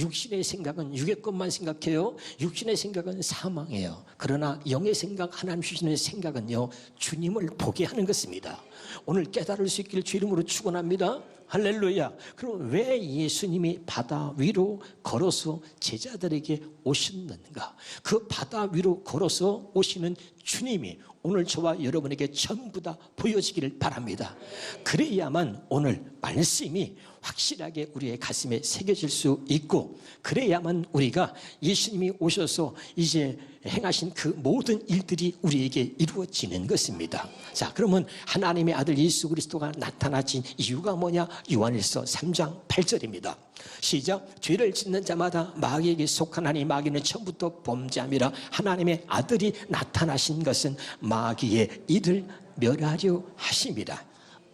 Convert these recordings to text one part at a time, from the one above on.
육신의 생각은 육의 것만 생각해요. 육신의 생각은 사망이에요. 그러나 영의 생각, 하나님 주시는 생각은요, 주님을 보게 하는 것입니다. 오늘 깨달을 수 있기를 주 이름으로 축원합니다. 할렐루야. 그럼 왜 예수님이 바다 위로 걸어서 제자들에게 오셨는가? 그 바다 위로 걸어서 오시는 주님이 오늘 저와 여러분에게 전부 다 보여지기를 바랍니다. 그래야만 오늘 말씀이 확실하게 우리의 가슴에 새겨질 수 있고, 그래야만 우리가 예수님이 오셔서 이제 행하신 그 모든 일들이 우리에게 이루어지는 것입니다. 자, 그러면 하나님의 아들 예수 그리스도가 나타나신 이유가 뭐냐? 요한일서 3장 8절입니다. 시작. 죄를 짓는 자마다 마귀에게 속하나니 마귀는 처음부터 범죄함이라. 하나님의 아들이 나타나신 것은 마귀의 일을 멸하려 하심이라.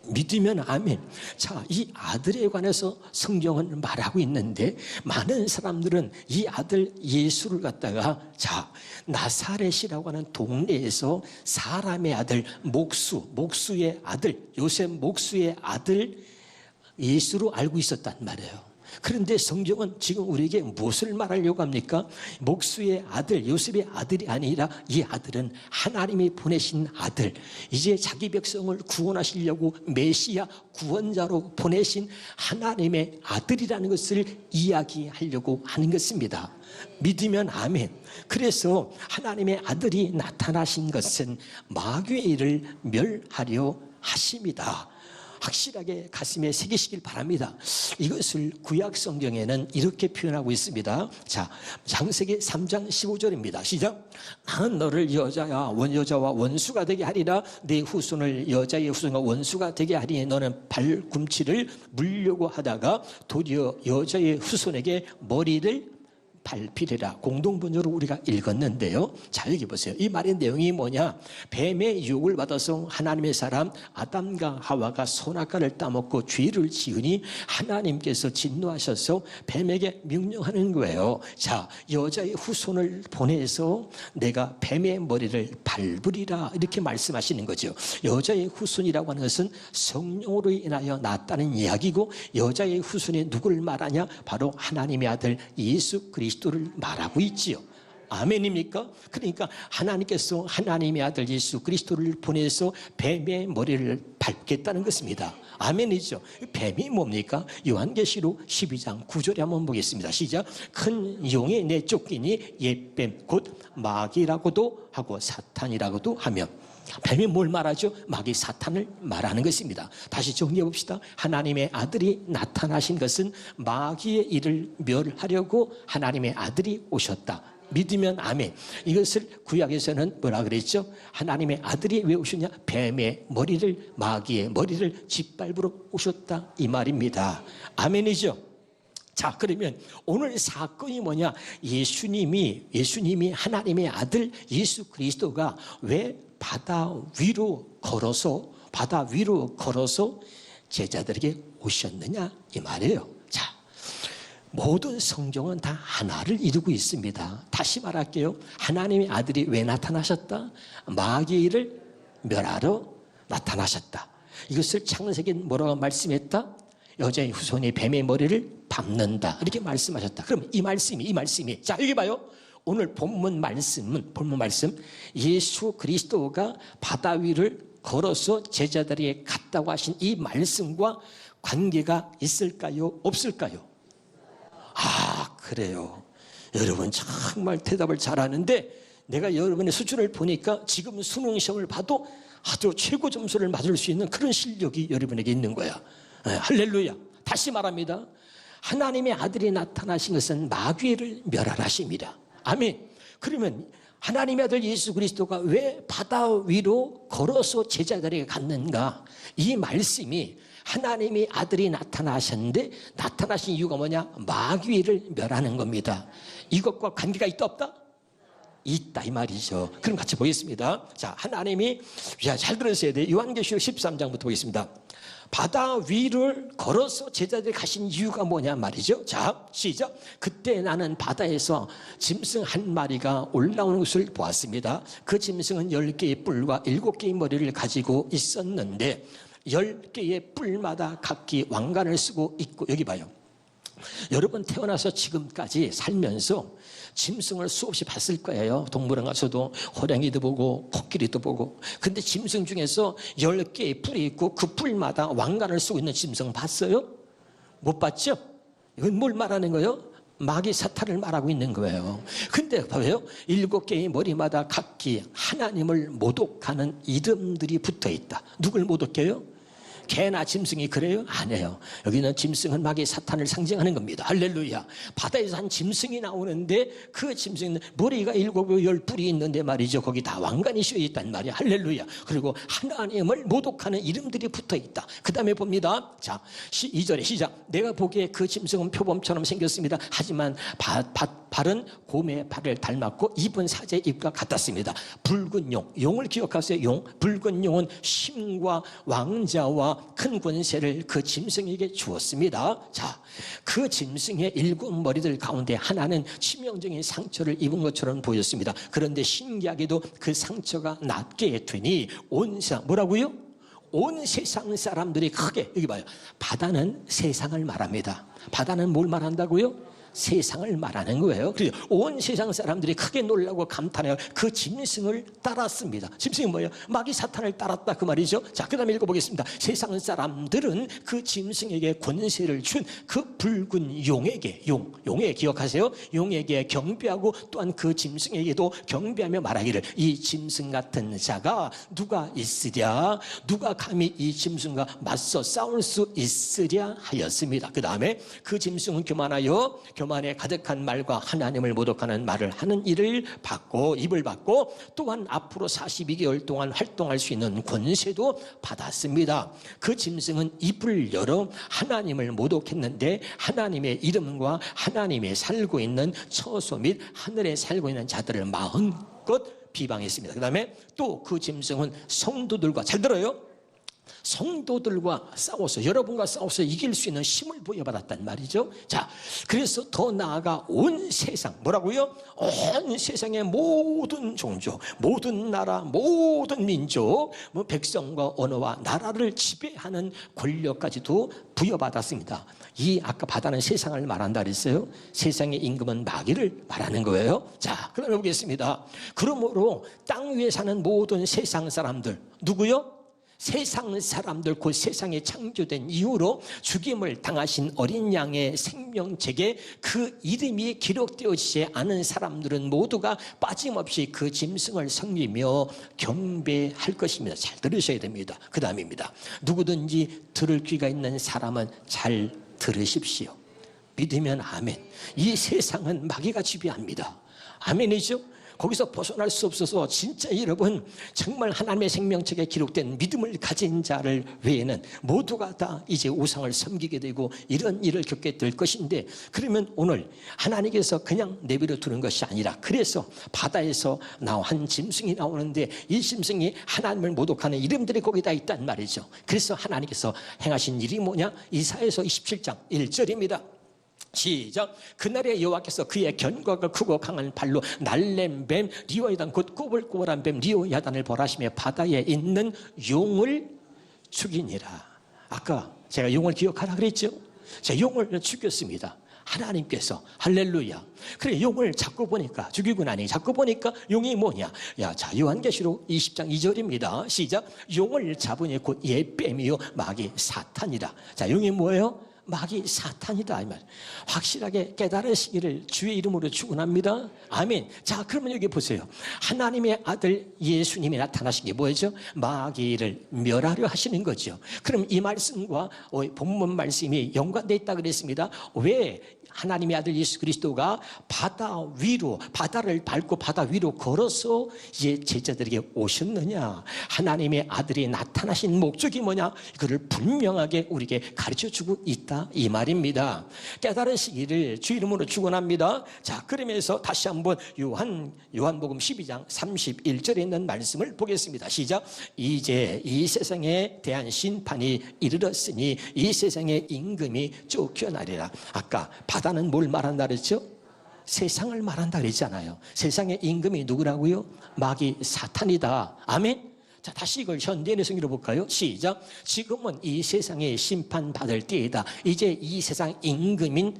믿으면 아멘. 자, 이 아들에 관해서 성경은 말하고 있는데, 많은 사람들은 이 아들 예수를 갖다가 자, 나사렛이라고 하는 동네에서 사람의 아들 목수의 아들, 요셉 목수의 아들 예수로 알고 있었단 말이에요. 그런데 성경은 지금 우리에게 무엇을 말하려고 합니까? 목수의 아들, 요셉의 아들이 아니라 이 아들은 하나님이 보내신 아들, 이제 자기 백성을 구원하시려고 메시아 구원자로 보내신 하나님의 아들이라는 것을 이야기하려고 하는 것입니다. 믿으면 아멘. 그래서 하나님의 아들이 나타나신 것은 마귀의 일을 멸하려 하심이다. 확실하게 가슴에 새기시길 바랍니다. 이것을 구약 성경에는 이렇게 표현하고 있습니다. 자, 창세기 3장 15절입니다. 시작. 나는 너를 여자와 원수가 되게 하리라. 네 후손을 여자의 후손과 원수가 되게 하리니 너는 발꿈치를 물려고 하다가 도리어 여자의 후손에게 머리를 밟히리라. 공동번역으로 우리가 읽었는데요. 자, 여기 보세요. 이 말의 내용이 뭐냐? 뱀의 유혹을 받아서 하나님의 사람 아담과 하와가 선악과를 따먹고 죄를 지으니 하나님께서 진노하셔서 뱀에게 명령하는 거예요. 자, 여자의 후손을 보내서 내가 뱀의 머리를 밟으리라, 이렇게 말씀하시는 거죠. 여자의 후손이라고 하는 것은 성령으로 인하여 났다는 이야기고, 여자의 후손이 누구를 말하냐? 바로 하나님의 아들 예수 그리스도를 말하고 있지요. 아멘입니까? 그러니까 하나님께서 하나님의 아들 예수 그리스도를 보내서 뱀의 머리를 밟겠다는 것입니다. 아멘이죠. 뱀이 뭡니까? 요한계시록 12장 9절에 한번 보겠습니다. 시작. 큰 용에 내쫓기니 옛뱀 곧 마귀라고도 하고 사탄이라고도 하며. 뱀이 뭘 말하죠? 마귀 사탄을 말하는 것입니다. 다시 정리해 봅시다. 하나님의 아들이 나타나신 것은 마귀의 일을 멸하려고 하나님의 아들이 오셨다. 믿으면 아멘. 이것을 구약에서는 뭐라 그랬죠? 하나님의 아들이 왜 오셨냐? 뱀의 머리를, 마귀의 머리를 짓밟으러 오셨다, 이 말입니다. 아멘이죠? 자, 그러면 오늘 사건이 뭐냐? 예수님이 하나님의 아들 예수 그리스도가 왜 바다 위로 걸어서 제자들에게 오셨느냐, 이 말이에요. 자, 모든 성경은 다 하나를 이루고 있습니다. 다시 말할게요. 하나님의 아들이 왜 나타나셨다? 마귀를 멸하러 나타나셨다. 이것을 창세기는 뭐라고 말씀했다? 여자의 후손이 뱀의 머리를 밟는다, 이렇게 말씀하셨다. 그럼 이 말씀이 자, 여기 봐요. 오늘 본문 말씀 예수 그리스도가 바다 위를 걸어서 제자들에게 갔다고 하신 이 말씀과 관계가 있을까요? 없을까요? 아, 그래요. 여러분 정말 대답을 잘하는데, 내가 여러분의 수준을 보니까 지금 수능 시험을 봐도 아주 최고 점수를 맞을 수 있는 그런 실력이 여러분에게 있는 거야. 할렐루야. 다시 말합니다. 하나님의 아들이 나타나신 것은 마귀를 멸하라십니다. 아멘. 그러면 하나님의 아들 예수 그리스도가 왜 바다 위로 걸어서 제자들에게 갔는가? 이 말씀이 하나님의 아들이 나타나셨는데, 나타나신 이유가 뭐냐? 마귀를 멸하는 겁니다. 이것과 관계가 있다 없다? 있다, 이 말이죠. 그럼 같이 보겠습니다. 자, 하나님이, 잘 들으셔야 돼요. 요한계시록 13장부터 보겠습니다. 바다 위를 걸어서 제자들이 가신 이유가 뭐냐 말이죠. 자, 시작. 그때 나는 바다에서 짐승 한 마리가 올라오는 것을 보았습니다. 그 짐승은 10개의 뿔과 7개의 머리를 가지고 있었는데 10개의 뿔마다 각기 왕관을 쓰고 있고, 여기 봐요. 여러분 태어나서 지금까지 살면서 짐승을 수없이 봤을 거예요. 동물원 가서도 호랑이도 보고 코끼리도 보고. 근데 짐승 중에서 10개의 뿔이 있고 그 뿔마다 왕관을 쓰고 있는 짐승 봤어요? 못 봤죠? 이건 뭘 말하는 거예요? 마귀 사탄을 말하고 있는 거예요. 근데 봐요. 7개의 머리마다 각기 하나님을 모독하는 이름들이 붙어 있다. 누굴 모독해요? 개나 짐승이 그래요? 아니에요. 여기는 짐승은 마귀 사탄을 상징하는 겁니다. 할렐루야. 바다에서 한 짐승이 나오는데 그 짐승은 머리가 7, 10뿔이 있는데 말이죠. 거기 다 왕관이 씌어 있단 말이야. 할렐루야. 그리고 하나님을 모독하는 이름들이 붙어 있다. 그 다음에 봅니다. 자, 2절에 시작. 내가 보기에 그 짐승은 표범처럼 생겼습니다. 하지만 발은 곰의 발을 닮았고 입은 사자의 입과 같았습니다. 붉은 용, 용을 기억하세요. 용, 붉은 용은 힘과 왕자와 큰 권세를 그 짐승에게 주었습니다. 자, 그 짐승의 7머리들 가운데 하나는 치명적인 상처를 입은 것처럼 보였습니다. 그런데 신기하게도 그 상처가 낫게 되니 온 세상, 뭐라고요? 온 세상 사람들이 크게, 여기 봐요. 바다는 세상을 말합니다. 바다는 뭘 말한다고요? 세상을 말하는 거예요. 그래서 온 세상 사람들이 크게 놀라고 감탄해요. 그 짐승을 따랐습니다. 짐승이 뭐예요? 마귀 사탄을 따랐다 그 말이죠. 자, 그 다음에 읽어보겠습니다. 세상 사람들은 그 짐승에게 권세를 준 그 붉은 용에게, 용에 기억하세요. 용에게 경배하고 또한 그 짐승에게도 경배하며 말하기를 이 짐승 같은 자가 누가 있으랴? 누가 감히 이 짐승과 맞서 싸울 수 있으랴 하였습니다. 그 다음에 그 짐승은 교만하여 교만에 가득한 말과 하나님을 모독하는 말을 하는 일을 받고 입을 받고 또한 앞으로 42개월 동안 활동할 수 있는 권세도 받았습니다. 그 짐승은 입을 열어 하나님을 모독했는데 하나님의 이름과 하나님의 살고 있는 처소 및 하늘에 살고 있는 자들을 마음껏 비방했습니다. 그 다음에 또 그 짐승은 성도들과, 잘 들어요, 성도들과 싸워서, 여러분과 싸워서 이길 수 있는 힘을 부여받았단 말이죠. 자, 그래서 더 나아가 온 세상, 뭐라고요? 온 세상의 모든 종족, 모든 나라, 모든 민족, 백성과 언어와 나라를 지배하는 권력까지도 부여받았습니다. 이 아까 바다는 세상을 말한다 그랬어요. 세상의 임금은 마귀를 말하는 거예요. 자, 그럼 보겠습니다. 그러므로 땅 위에 사는 모든 세상 사람들, 누구요? 세상 사람들, 곧 세상에 창조된 이후로 죽임을 당하신 어린 양의 생명책에 그 이름이 기록되어지지 않은 사람들은 모두가 빠짐없이 그 짐승을 섬기며 경배할 것입니다. 잘 들으셔야 됩니다. 그 다음입니다. 누구든지 들을 귀가 있는 사람은 잘 들으십시오. 믿으면 아멘. 이 세상은 마귀가 지배합니다. 아멘이죠? 거기서 벗어날 수 없어서 진짜 여러분 정말 하나님의 생명책에 기록된 믿음을 가진 자를 외에는 모두가 다 이제 우상을 섬기게 되고 이런 일을 겪게 될 것인데, 그러면 오늘 하나님께서 그냥 내버려 두는 것이 아니라, 그래서 바다에서 한 짐승이 나오는데 이 짐승이 하나님을 모독하는 이름들이 거기다 있단 말이죠. 그래서 하나님께서 행하신 일이 뭐냐? 이사야서 27장 1절입니다. 시작. 그날에 여호와께서 그의 견고하고 크고 강한 발로 날렘 뱀 리오야단, 곧 꼬불꼬불한 뱀 리오야단을 벌하시며 바다에 있는 용을 죽이니라. 아까 제가 용을 기억하라 그랬죠? 제가 용을 죽였습니다. 하나님께서. 할렐루야. 그래, 용을 잡고 보니까, 죽이고 나니 잡고 보니까 용이 뭐냐? 자, 요한계시록 20장 2절입니다. 시작. 용을 잡으니 곧 옛뱀이요 마귀 사탄이라. 자, 용이 뭐예요? 마귀 사탄이다, 이 말. 확실하게 깨달으시기를 주의 이름으로 축원합니다. 아멘. 자, 그러면 여기 보세요. 하나님의 아들 예수님이 나타나신 게 뭐죠? 마귀를 멸하려 하시는 거죠. 그럼 이 말씀과 본문 말씀이 연관되어 있다 그랬습니다. 왜 하나님의 아들 예수 그리스도가 바다 위로, 바다를 밟고 바다 위로 걸어서 이제 제자들에게 오셨느냐? 하나님의 아들이 나타나신 목적이 뭐냐? 이거를 분명하게 우리에게 가르쳐주고 있다, 이 말입니다. 깨달으시기를 주 이름으로 축원합니다. 자, 그러면서 다시 한번 요한복음 12장 31절에 있는 말씀을 보겠습니다. 시작. 이제 이 세상에 대한 심판이 이르렀으니 이 세상의 임금이 쫓겨나리라. 아까 바다는 뭘 말한다 그랬죠? 세상을 말한다 그랬잖아요. 세상의 임금이 누구라고요? 마귀 사탄이다. 아멘. 자, 다시 이걸 현대인의 성경으로 볼까요? 시작. 지금은 이 세상에 심판받을 때이다. 이제 이 세상 임금인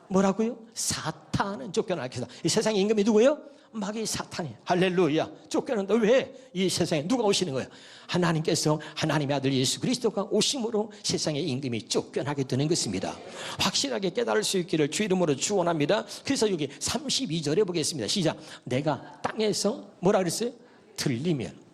뭐라고요? 사탄은 쫓겨나겠다. 이 세상의 임금이 누구예요? 마귀 사탄이. 할렐루야. 쫓겨난다. 왜? 이 세상에 누가 오시는 거예요? 하나님께서 하나님의 아들 예수 그리스도가 오심으로 세상의 임금이 쫓겨나게 되는 것입니다. 확실하게 깨달을 수 있기를 주 이름으로 축원합니다. 그래서 여기 32절에 보겠습니다. 시작. 내가 땅에서 뭐라 그랬어요? 들리면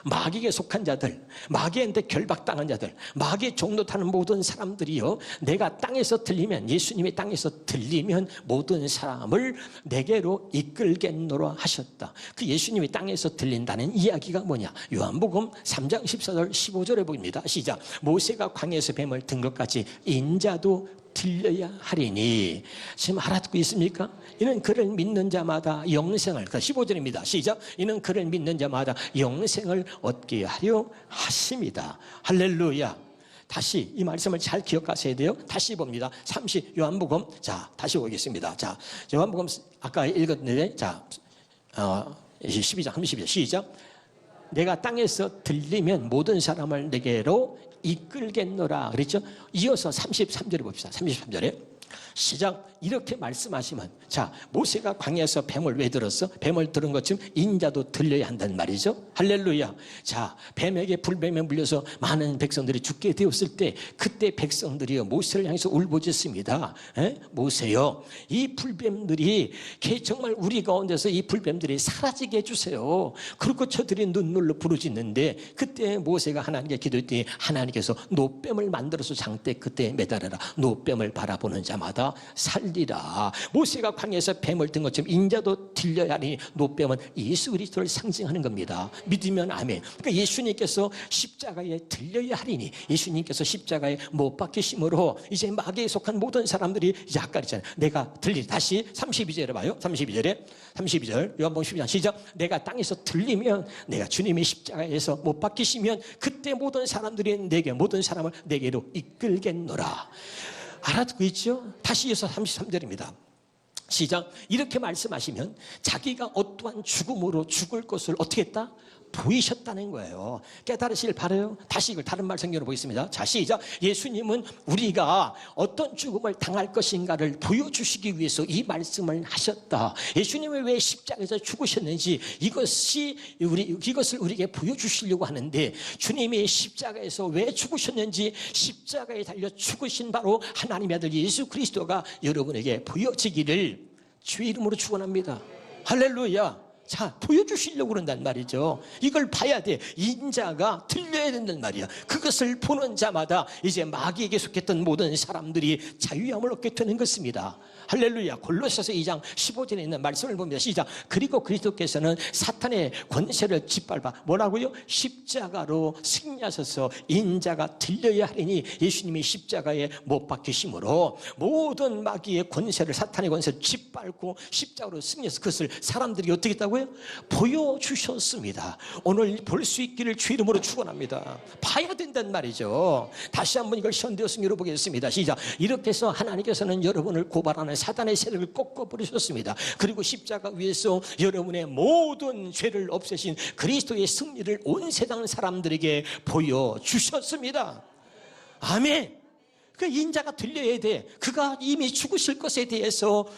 마귀에 속한 자들, 마귀한테 결박당한 자들, 마귀의 종로 타는 모든 사람들이요, 내가 땅에서 들리면, 예수님이 땅에서 들리면 모든 사람을 내게로 이끌겠노라 하셨다. 그 예수님이 땅에서 들린다는 이야기가 뭐냐? 요한복음 3장 14절 15절에 보입니다. 시작. 모세가 광야에서 뱀을 든 것 같이 인자도 들려야 하리니. 지금 알아듣고 있습니까? 이는 그를 믿는 자마다 영생을, 15절입니다. 시작. 이는 그를 믿는 자마다 영생을 얻게 하려 하십니다. 할렐루야. 다시 이 말씀을 잘 기억하셔야 돼요. 다시 봅니다. 요한복음. 자, 다시 보겠습니다. 자, 요한복음 아까 읽었는데, 자, 12장 32절 시작. 내가 땅에서 들리면 모든 사람을 내게로 이끌겠노라 그랬죠? 이어서 33절에 봅시다. 33절에 시작. 이렇게 말씀하시면, 자, 모세가 광야에서 뱀을 왜 들었어? 뱀을 들은 것처럼 인자도 들려야 한다는 말이죠. 할렐루야. 자, 뱀에게 불뱀에 물려서 많은 백성들이 죽게 되었을 때, 그때 백성들이요 모세를 향해서 울부짖습니다. 모세요, 이 불뱀들이 정말 우리 가운데서 이 불뱀들이 사라지게 해주세요. 그리고 저들이 눈물로 부르짖는데, 그때 모세가 하나님께 기도했더니 하나님께서 노뱀을 만들어서 장대 그때 매달아라. 노뱀을 바라보는 자마다 살리라. 모세가 광야에서 뱀을 든 것처럼 인자도 들려야 하니, 노뱀은 예수 그리스도를 상징하는 겁니다. 믿으면 아멘. 그러니까 예수님께서 십자가에 들려야 하리니, 예수님께서 십자가에 못 박히심으로 이제 마귀에 속한 모든 사람들이 약간 있잖아요. 내가 들리리. 다시 32절에 봐요. 32절 요한복음 12장 시작. 내가 땅에서 들리면, 내가 주님이 십자가에서 못 박히시면 그때 모든 사람들이 모든 사람을 내게로 이끌겠노라. 알아듣고 있죠? 다시 이어서 33절입니다. 시작. 이렇게 말씀하시면 자기가 어떠한 죽음으로 죽을 것을 어떻게 했다? 보이셨다는 거예요. 깨달으시길 바라요. 다시 이걸 다른 말 성경으로 보겠습니다. 자, 시작. 예수님은 우리가 어떤 죽음을 당할 것인가를 보여주시기 위해서 이 말씀을 하셨다. 예수님이 왜 십자가에서 죽으셨는지 이것을 우리에게 보여주시려고 하는데, 주님이 십자가에서 왜 죽으셨는지, 십자가에 달려 죽으신 바로 하나님의 아들 예수 그리스도가 여러분에게 보여지기를 주의 이름으로 축원합니다. 할렐루야. 자, 보여주시려고 그런단 말이죠. 이걸 봐야 돼. 인자가 들려야 된단 말이야. 그것을 보는 자마다 이제 마귀에게 속했던 모든 사람들이 자유함을 얻게 되는 것입니다. 할렐루야. 골로새서 2장 15절에 있는 말씀을 봅니다. 시작. 그리고 그리스도께서는 사탄의 권세를 짓밟아 뭐라고요? 십자가로 승리하셔서 인자가 들려야 하리니, 예수님이 십자가에 못 박히심으로 모든 마귀의 권세를, 사탄의 권세를 짓밟고 십자가로 승리해서 그것을 사람들이 어떻게 했다고요? 보여주셨습니다. 오늘 볼 수 있기를 주 이름으로 축원합니다. 봐야 된단 말이죠. 다시 한번 이걸 현대어 성경으로 보겠습니다. 시작. 이렇게 해서 하나님께서는 여러분을 고발하는 사단의 세력을 꺾어버리셨습니다. 그리고 십자가 위에서 여러분의 모든 죄를 없애신 그리스도의 승리를 온 세상 사람들에게 보여주셨습니다. 아멘. 그 인자가 들려야 돼. 그가 이미 죽으실 것에 대해서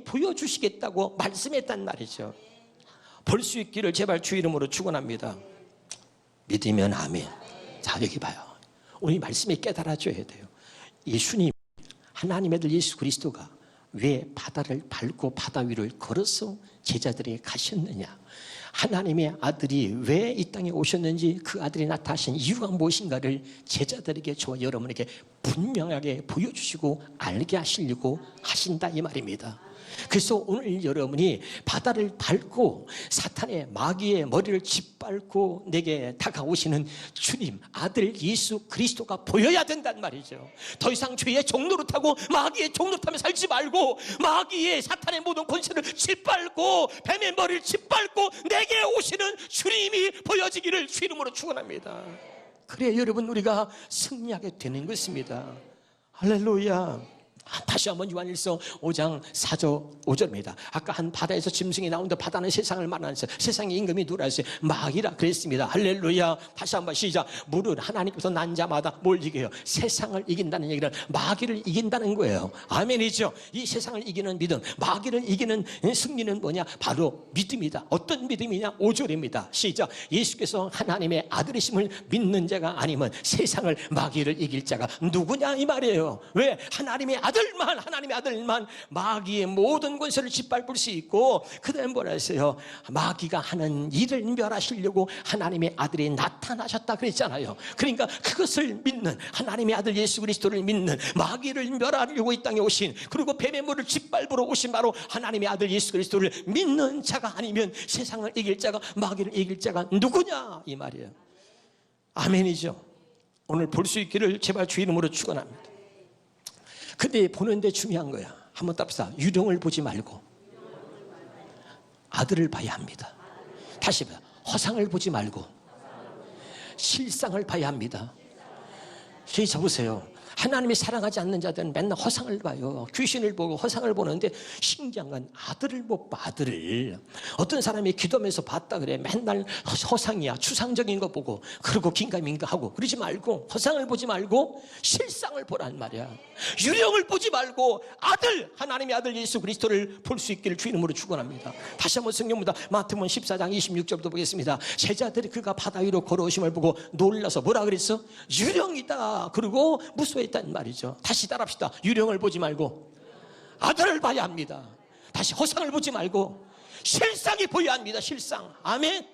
보여주시겠다고 말씀했단 말이죠. 볼 수 있기를 제발 주 이름으로 축원합니다. 믿으면 아멘. 자, 여기 봐요. 오늘 이 말씀이 깨달아져야 돼요. 예수님, 하나님의 아들 예수 그리스도가 왜 바다를 밟고 바다 위를 걸어서 제자들에게 가셨느냐, 하나님의 아들이 왜 이 땅에 오셨는지, 그 아들이 나타나신 이유가 무엇인가를 제자들에게, 저와 여러분에게 분명하게 보여주시고 알게 하시려고 하신다 이 말입니다. 그래서 오늘 여러분이 바다를 밟고 사탄의 마귀의 머리를 짓밟고 내게 다가오시는 주님 아들 예수 그리스도가 보여야 된단 말이죠. 더 이상 죄의 종로를 타고 마귀의 종로를 타며 살지 말고, 마귀의 사탄의 모든 권세를 짓밟고 뱀의 머리를 짓밟고 내게 오시는 주님이 보여지기를 주 이름으로 축원합니다. 그래야 여러분 우리가 승리하게 되는 것입니다. 할렐루야. 다시 한번 요한일서 5장 4절 5절입니다. 아까 한 바다에서 짐승이 나오는데 바다는 세상을 말하면서 세상의 임금이 누구라 했어요? 마귀라 그랬습니다. 할렐루야. 다시 한번 시작. 무릇 하나님께서 난 자마다 뭘 이겨요? 세상을 이긴다는 얘기는 마귀를 이긴다는 거예요. 아멘이죠. 이 세상을 이기는 믿음, 마귀를 이기는 승리는 뭐냐? 바로 믿음이다. 어떤 믿음이냐? 5절입니다. 시작. 예수께서 하나님의 아들이심을 믿는 자가 아니면 세상을 마귀를 이길 자가 누구냐 이 말이에요. 왜? 하나님의 아들만 마귀의 모든 권세를 짓밟을 수 있고, 그다음에 뭐라 했어요? 마귀가 하는 일을 멸하시려고 하나님의 아들이 나타나셨다 그랬잖아요. 그러니까 그것을 믿는, 하나님의 아들 예수 그리스도를 믿는, 마귀를 멸하려고 이 땅에 오신, 그리고 뱀의 물을 짓밟으러 오신 바로 하나님의 아들 예수 그리스도를 믿는 자가 아니면 세상을 이길 자가, 마귀를 이길 자가 누구냐 이 말이에요. 아멘이죠. 오늘 볼 수 있기를 제발 주 이름으로 축원합니다. 근데 보는데 중요한 거야. 한번 답시다. 유령을 보지 말고 아들을 봐야 합니다. 다시 봐. 허상을 보지 말고 실상을 봐야 합니다. 시작 보세요. 하나님이 사랑하지 않는 자들은 맨날 허상을 봐요. 귀신을 보고 허상을 보는데 신기한 건 아들을 못 봐. 아들을 어떤 사람이 기도하면서 봤다 그래. 맨날 허상이야. 추상적인 거 보고 그러고 긴가민가 하고 그러지 말고, 허상을 보지 말고 실상을 보란 말이야. 유령을 보지 말고 아들, 하나님의 아들 예수 그리스도를 볼 수 있기를 주 이름으로 축원합니다. 다시 한번 성경보다 마태복음 14장 26절부터 보겠습니다. 제자들이 그가 바다 위로 걸어오심을 보고 놀라서 뭐라 그랬어? 유령이다. 그리고 무서워했단 말이죠. 다시 따라합시다. 유령을 보지 말고 아들을 봐야 합니다. 다시 허상을 보지 말고 실상이 보여야 합니다. 실상. 아멘.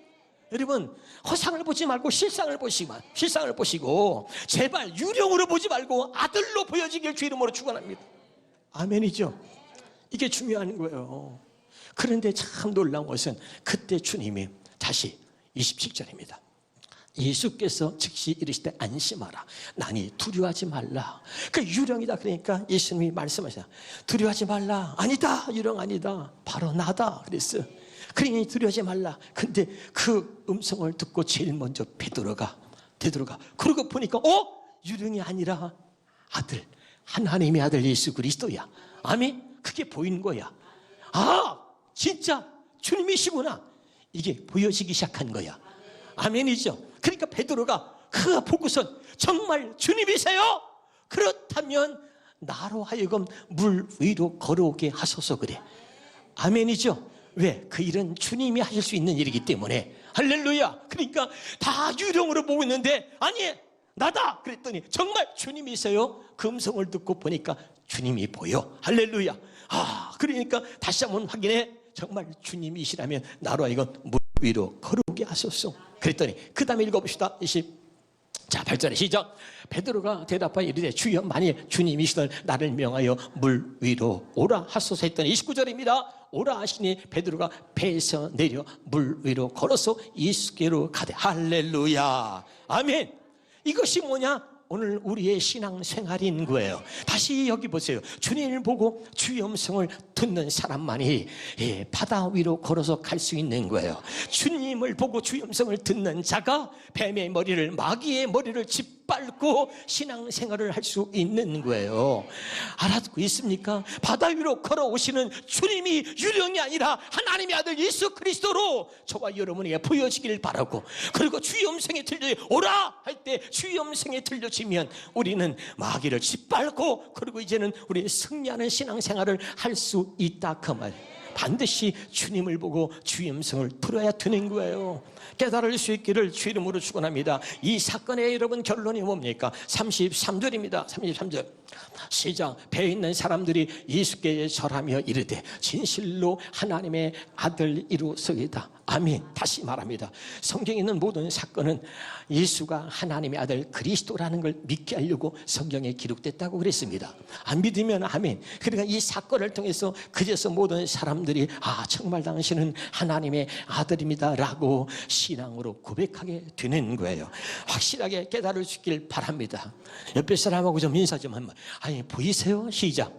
여러분, 허상을 보지 말고 실상을 보시고 제발 유령으로 보지 말고 아들로 보여지길 주 이름으로 축원합니다. 아멘이죠. 이게 중요한 거예요. 그런데 참 놀라운 것은 그때 주님이 다시 27절입니다. 예수께서 즉시 이르시되 안심하라. 나니 두려워하지 말라. 그 유령이다 그러니까 예수님이 말씀하시나 두려워하지 말라. 아니다, 유령 아니다, 바로 나다 그랬어요. 그러니 두려워하지 말라. 근데 그 음성을 듣고 제일 먼저 베드로가 그러고 보니까 유령이 아니라 아들, 하나님의 아들 예수 그리스도야. 아멘. 그게 보이는 거야. 아, 진짜 주님이시구나. 이게 보여지기 시작한 거야. 아멘이죠. 그러니까 베드로가 그가 보고선 정말 주님이세요? 그렇다면 나로 하여금 물 위로 걸어오게 하소서 그래. 아멘이죠. 왜? 그 일은 주님이 하실 수 있는 일이기 때문에. 할렐루야. 그러니까 다 유령으로 보고 있는데 아니 나다 그랬더니 정말 주님이세요? 그 음성을 듣고 보니까 주님이 보여. 할렐루야. 그러니까 다시 한번 확인해. 정말 주님이시라면 나로 하여금 물 위로 걸어오게 하소서. 그랬더니 그 다음에 읽어봅시다. 8절에 시작. 베드로가 대답하여 이르되 주여 만일 주님이시던 나를 명하여 물 위로 오라 하소서 했더니 29절입니다. 오라 하시니 베드로가 배에서 내려 물 위로 걸어서 예수께로 가되. 할렐루야. 아멘. 이것이 뭐냐? 오늘 우리의 신앙생활인 거예요. 다시 여기 보세요. 주님을 보고 주의 음성을 듣는 사람만이 바다 위로 걸어서 갈 수 있는 거예요. 주님을 보고 주의 음성을 듣는 자가 뱀의 머리를, 마귀의 머리를 짓밟고 신앙생활을 할 수 있는 거예요. 알아듣고 있습니까? 바다 위로 걸어오시는 주님이 유령이 아니라 하나님의 아들 예수 그리스도로 저와 여러분에게 보여지길 바라고, 그리고 주의 음성에 들려 오라 할 때 주의 음성에 들려지면 우리는 마귀를 짓밟고 그리고 이제는 우리 승리하는 신앙생활을 할 수 있다 그 말이에요. 반드시 주님을 보고 주의 음성을 들어야 되는 거예요. 깨달을 수 있기를 주 이름으로 축원합니다. 이 사건의 여러분 결론이 뭡니까? 33절입니다. 33절 시작. 배에 있는 사람들이 예수께 절하며 이르되 진실로 하나님의 아들이로소이다. 아멘. 다시 말합니다. 성경에 있는 모든 사건은 예수가 하나님의 아들 그리스도라는 걸 믿게 하려고 성경에 기록됐다고 그랬습니다. 안 믿으면 아멘. 그러니까 이 사건을 통해서 그제서 모든 사람들이 정말 당신은 하나님의 아들입니다 라고 신앙으로 고백하게 되는 거예요. 확실하게 깨달을 수 있길 바랍니다. 옆에 사람하고 좀 인사 좀 한번. 아니 보이세요? 시작.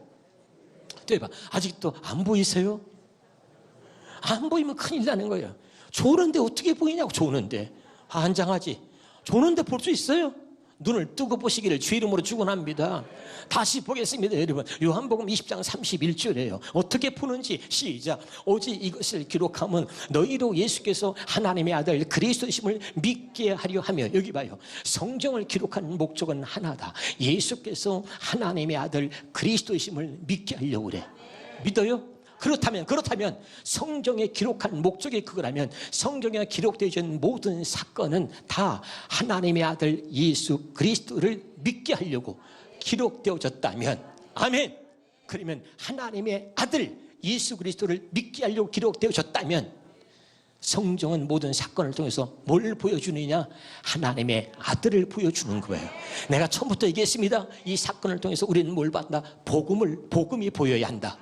또 해봐. 아직도 안 보이세요? 안 보이면 큰일 나는 거예요. 조는데 어떻게 보이냐고. 조는데 한장하지. 조는데 볼 수 있어요? 눈을 뜨고 보시기를 주 이름으로 축원합니다. 다시 보겠습니다, 여러분. 요한복음 20장 31절이에요. 어떻게 푸는지 시작. 오직 이것을 기록하면 너희로 예수께서 하나님의 아들 그리스도이심을 믿게 하려 하며, 여기 봐요. 성경을 기록한 목적은 하나다. 예수께서 하나님의 아들 그리스도이심을 믿게 하려고 그래. 믿어요? 그렇다면 성경에 기록한 목적이 그거라면 성경에 기록되어 있는 모든 사건은 다 하나님의 아들 예수 그리스도를 믿게 하려고 기록되어졌다면, 아멘. 그러면 하나님의 아들 예수 그리스도를 믿게 하려고 기록되어졌다면 성경은 모든 사건을 통해서 뭘 보여주느냐? 하나님의 아들을 보여주는 거예요. 내가 처음부터 얘기했습니다. 이 사건을 통해서 우리는 뭘 받는다? 복음이 보여야 한다.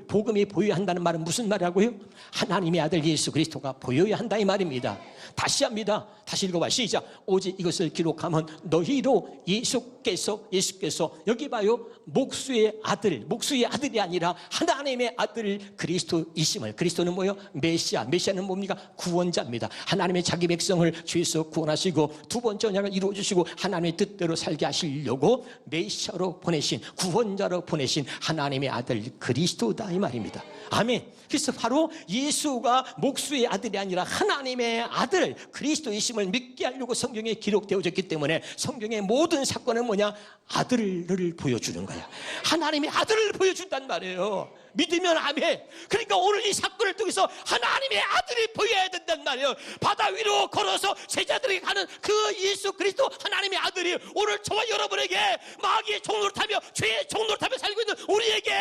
복음이 보여야 한다는 말은 무슨 말이라고요? 하나님의 아들 예수 그리스도가 보여야 한다 이 말입니다. 다시 합니다. 다시 읽어봐. 시작. 오직 이것을 기록하면 너희로 예수께서 여기 봐요. 목수의 아들이 아니라 하나님의 아들 그리스도이심을. 그리스도는 뭐예요? 메시아는 뭡니까? 구원자입니다. 하나님의 자기 백성을 죄에서 구원하시고 두 번째 언약을 이루어주시고 하나님의 뜻대로 살게 하시려고 메시아로 보내신, 구원자로 보내신 하나님의 아들 그리스도다 이 말입니다. 아멘. 그래서 바로 예수가 목수의 아들이 아니라 하나님의 아들 그리스도이심을 믿게 하려고 성경에 기록되어졌기 때문에 성경의 모든 사건은 뭐냐? 아들을 보여주는 거야. 하나님의 아들을 보여준단 말이에요. 믿으면 아멘. 그러니까 오늘 이 사건을 통해서 하나님의 아들이 보여야 된단 말이에요. 바다 위로 걸어서 제자들에게 가는 그 예수 그리스도 하나님의 아들이 오늘 저와 여러분에게 마귀의 종노릇하며 죄의 종노릇하며 살고 있는 우리에게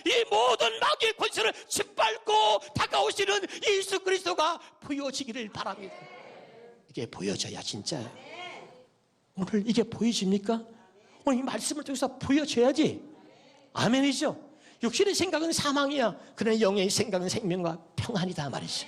이 모든 마귀의 권세를 짓밟고 다가오시는 예수 그리스도가 보여지기를 바랍니다. 이게 보여져야 진짜예요. 오늘 이게 보여집니까? 오늘 이 말씀을 통해서 보여줘야지. 아멘이죠. 육신의 생각은 사망이야. 그러나 영의 생각은 생명과 평안이다 말이죠.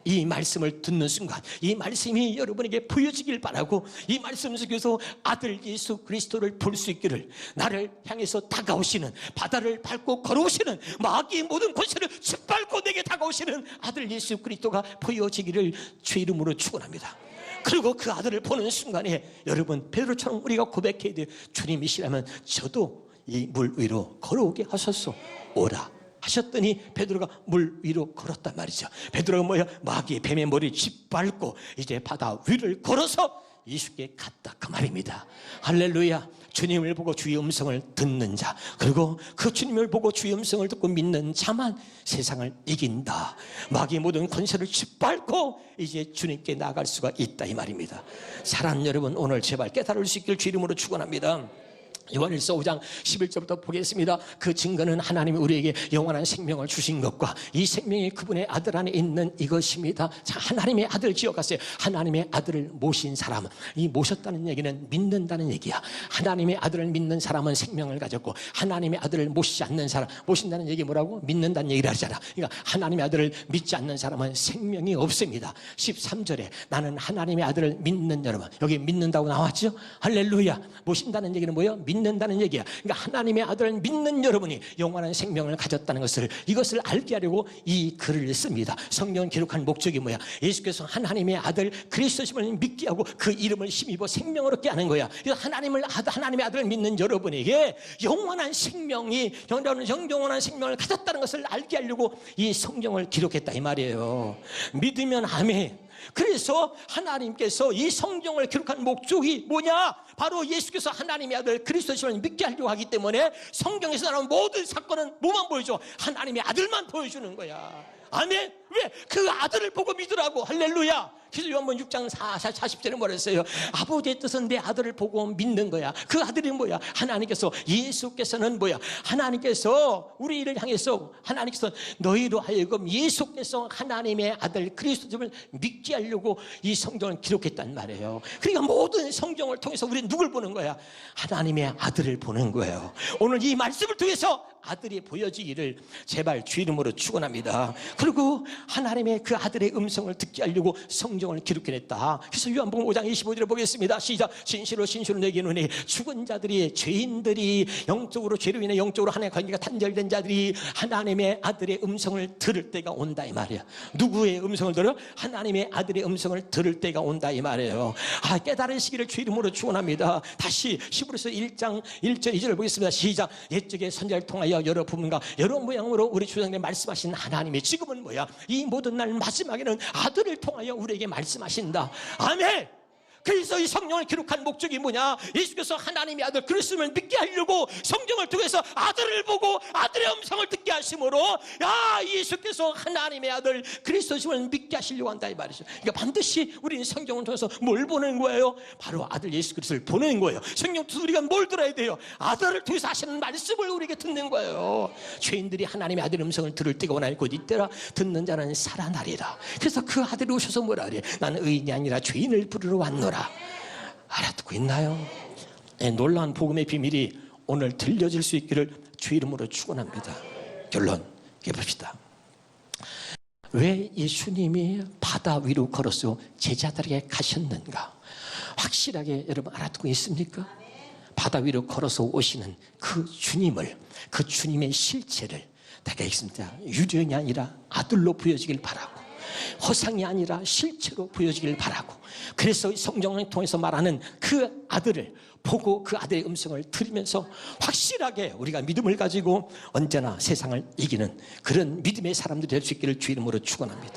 이 말씀을 듣는 순간 이 말씀이 여러분에게 보여지길 바라고, 이 말씀 속에서 아들 예수 그리스도를 볼 수 있기를, 나를 향해서 다가오시는, 바다를 밟고 걸어오시는, 마귀의 모든 권세를 짓밟고 내게 다가오시는 아들 예수 그리스도가 보여지기를 주 이름으로 축원합니다. 그리고 그 아들을 보는 순간에 여러분 베드로처럼 우리가 고백해야 돼요. 주님이시라면 저도 이 물 위로 걸어오게 하소서. 오라 하셨더니 베드로가 물 위로 걸었단 말이죠. 베드로가 뭐야? 마귀의 뱀의 머리를 짓밟고 이제 바다 위를 걸어서 예수께 갔다 그 말입니다. 할렐루야. 주님을 보고 주의 음성을 듣는 자, 그리고 그 주님을 보고 주의 음성을 듣고 믿는 자만 세상을 이긴다. 마귀의 모든 권세를 짓밟고 이제 주님께 나아갈 수가 있다 이 말입니다. 사랑하는 여러분, 오늘 제발 깨달을 수 있길 주 이름으로 축원합니다. 요한일서 5장 11절부터 보겠습니다. 그 증거는 하나님이 우리에게 영원한 생명을 주신 것과 이 생명이 그분의 아들 안에 있는 이것입니다. 자, 하나님의 아들 기억하세요. 하나님의 아들을 모신 사람은, 이 모셨다는 얘기는 믿는다는 얘기야. 하나님의 아들을 믿는 사람은 생명을 가졌고, 하나님의 아들을 모시지 않는 사람, 모신다는 얘기 뭐라고? 믿는다는 얘기를 하잖아. 그러니까 하나님의 아들을 믿지 않는 사람은 생명이 없습니다. 13절에 나는 하나님의 아들을 믿는 여러분, 여기 믿는다고 나왔죠? 할렐루야. 모신다는 얘기는 뭐예요? 믿는다는 얘기야. 그러니까 하나님의 아들을 믿는 여러분이 영원한 생명을 가졌다는 것을, 이것을 알게 하려고 이 글을 씁니다. 성경을 기록한 목적이 뭐야? 예수께서 하나님의 아들 그리스도심을 믿게 하고 그 이름을 힘입어 생명을 얻게 하는 거야. 그래서 하나님의 아들을 믿는 여러분에게 영원한 생명이, 영원한 생명을 가졌다는 것을 알게 하려고 이 성경을 기록했다 이 말이에요. 믿으면 아멘. 그래서 하나님께서 이 성경을 기록한 목적이 뭐냐? 바로 예수께서 하나님의 아들 그리스도심을 믿게 하려고 하기 때문에 성경에서 나오는 모든 사건은 뭐만 보여줘? 하나님의 아들만 보여주는 거야. 아멘. 왜? 그 아들을 보고 믿으라고. 할렐루야. 그래서 요한복음 6장 40절에 뭐라 했어요? 아버지의 뜻은 내 아들을 보고 믿는 거야. 그 아들이 뭐야? 하나님께서, 예수께서는 뭐야? 하나님께서 우리를 향해서, 하나님께서 너희로 하여금 예수께서 하나님의 아들 그리스도를 믿게 하려고 이 성경을 기록했단 말이에요. 그러니까 모든 성경을 통해서 우리는 누굴 보는 거야? 하나님의 아들을 보는 거예요. 오늘 이 말씀을 통해서 아들이 보여지기를 제발 주 이름으로 축원합니다. 그리고 하나님의 그 아들의 음성을 듣게 하려고 성경을 기록해냈다. 그래서 요한복음 5장 25절에 보겠습니다. 시작. 진실로 진실로 내게 이르노니 죽은 자들이, 죄인들이, 영적으로 죄로 인해 영적으로 하나님의 관계가 단절된 자들이 하나님의 아들의 음성을 들을 때가 온다 이 말이야. 누구의 음성을 들어? 하나님의 아들의 음성을 들을 때가 온다 이 말이에요. 깨달으시기를 주 이름으로 축원합니다. 다시 히브리서 1장 1절 2절을 보겠습니다. 시작. 옛적의 선지자를 통하여 여러 부분과 여러 모양으로 우리 조상들에게 말씀하신 하나님이 지금은 뭐야? 이 모든 날 마지막에는 아들을 통하여 우리에게 말씀하신다. 아멘. 그래서 이 성경을 기록한 목적이 뭐냐? 예수께서 하나님의 아들 그리스도를 믿게 하려고 성경을 통해서 아들을 보고 아들의 음성을 듣게 하심으로, 예수께서 하나님의 아들 그리스도심을 믿게 하시려고 한다 이 말이죠. 그러니까 반드시 우리는 성경을 통해서 뭘 보는 거예요? 바로 아들 예수 그리스도를 보는 거예요. 성경 통해서 우리가 뭘 들어야 돼요? 아들을 통해서 하시는 말씀을 우리에게 듣는 거예요. 죄인들이 하나님의 아들 음성을 들을 때가 오나니 곧 이때라. 듣는 자는 살아나리라. 그래서 그 아들이 오셔서 뭐라 그래? 나는 의인이 아니라 죄인을 부르러 왔노라. 알아듣고 있나요? 네, 놀라운 복음의 비밀이 오늘 들려질 수 있기를 주 이름으로 축원합니다. 결론 해봅시다. 왜 예수님이 바다 위로 걸어서 제자들에게 가셨는가? 확실하게 여러분 알아듣고 있습니까? 바다 위로 걸어서 오시는 그 주님을, 그 주님의 실체를 내가 있습니다. 유령이 아니라 아들로 보여지길 바라고, 허상이 아니라 실체로 보여지길 바라고, 그래서 성경을 통해서 말하는 그 아들을 보고 그 아들의 음성을 들으면서 확실하게 우리가 믿음을 가지고 언제나 세상을 이기는 그런 믿음의 사람들이 될 수 있기를 주 이름으로 축원합니다.